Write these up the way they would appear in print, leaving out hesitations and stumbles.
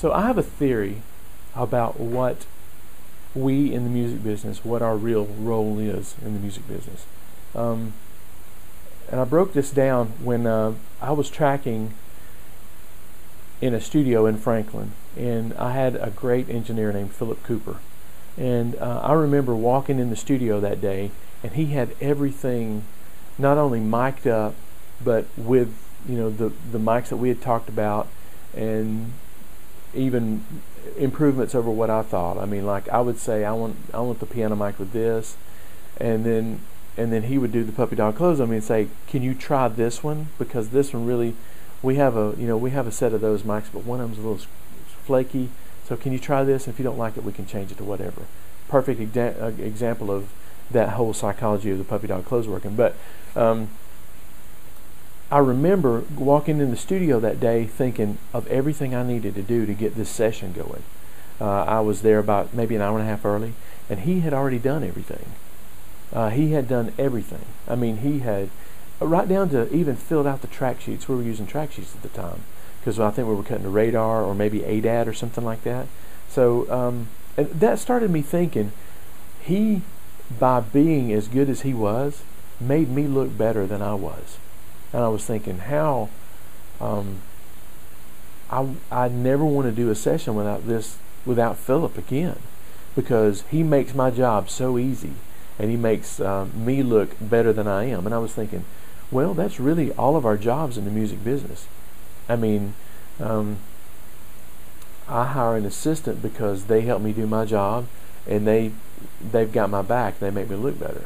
So I have a theory about what we in the music business, what our real role is in the music business. And I broke this down when I was tracking in a studio in Franklin, and I had a great engineer named Philip Cooper. And I remember walking in the studio that day, and he had everything not only mic'd up, but with the mics that we had talked about, and even improvements over what I thought. I mean, like I would say, I want the piano mic with this, and then he would do the puppy dog close on me and say, "Can you try this one? Because this one really, we have a set of those mics, but one of them's a little flaky. So can you try this? And if you don't like it, we can change it to whatever." Perfect example of that whole psychology of the puppy dog close working. But I remember walking in the studio that day thinking of everything I needed to do to get this session going. I was there about maybe an hour and a half early, and he had already done everything. He had done everything. I mean, he had right down to even filled out the track sheets. We were using track sheets at the time because I think we were cutting to radar or maybe ADAT or something like that. So and that started me thinking, he, by being as good as he was, made me look better than I was. And I was thinking, how I never want to do a session without Philip again, because he makes my job so easy, and he makes me look better than I am. And I was thinking, well, that's really all of our jobs in the music business. I mean, I hire an assistant because they help me do my job, and they've got my back. They make me look better.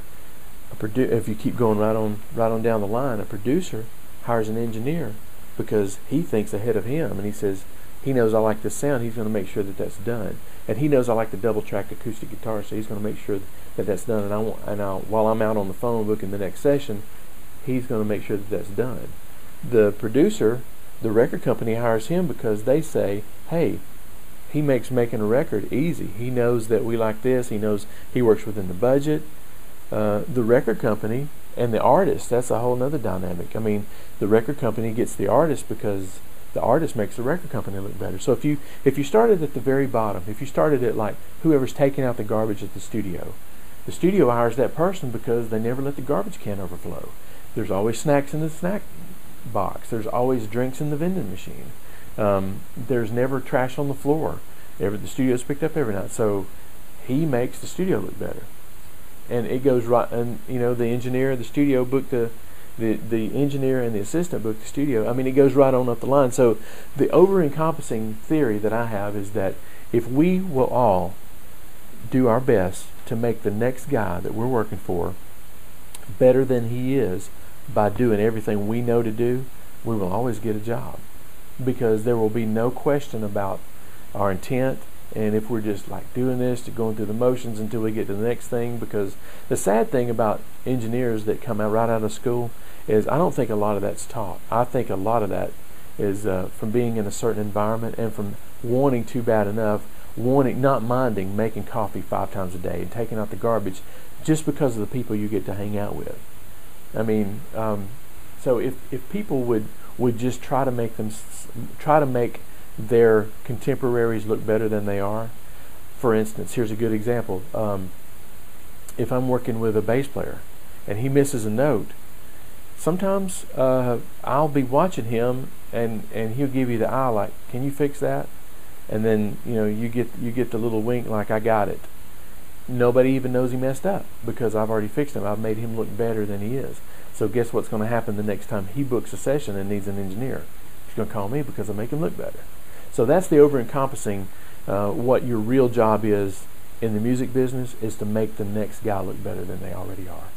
If you keep going right on down the line, a producer hires an engineer because he thinks ahead of him, and he says he knows I like this sound. He's going to make sure that that's done, and he knows I like the double track acoustic guitar, so he's going to make sure that that's done. And while I'm out on the phone booking the next session, he's going to make sure that that's done. The producer, the record company, hires him because they say, hey, he makes making a record easy. He knows that we like this. He knows he works within the budget. The record company and the artist, that's a whole other dynamic. I mean, the record company gets the artist because the artist makes the record company look better. So if you started at the very bottom, if you started at like whoever's taking out the garbage at the studio hires that person because they never let the garbage can overflow. There's always snacks in the snack box. There's always drinks in the vending machine. There's never trash on the floor. The studio's picked up every night. So he makes the studio look better. And it goes right, and the engineer, the studio booked the engineer and the assistant booked the studio. I mean, it goes right on up the line. So the over-encompassing theory that I have is that if we will all do our best to make the next guy that we're working for better than he is by doing everything we know to do, we will always get a job, because there will be no question about our intent. And if we're just like doing this, to going through the motions until we get to the next thing, because the sad thing about engineers that come out right out of school is I don't think a lot of that's taught. I think a lot of that is from being in a certain environment and from wanting too bad enough, not minding making coffee 5 times a day and taking out the garbage just because of the people you get to hang out with. I mean, so if people would just try to make their contemporaries look better than they are. For instance, here's a good example. If I'm working with a bass player and he misses a note, sometimes I'll be watching him and he'll give you the eye like, "Can you fix that?" And then you get the little wink like, "I got it." Nobody even knows he messed up because I've already fixed him. I've made him look better than he is. So guess what's going to happen the next time he books a session and needs an engineer? He's going to call me because I make him look better. So that's the over-encompassing what your real job is in the music business, is to make the next guy look better than they already are.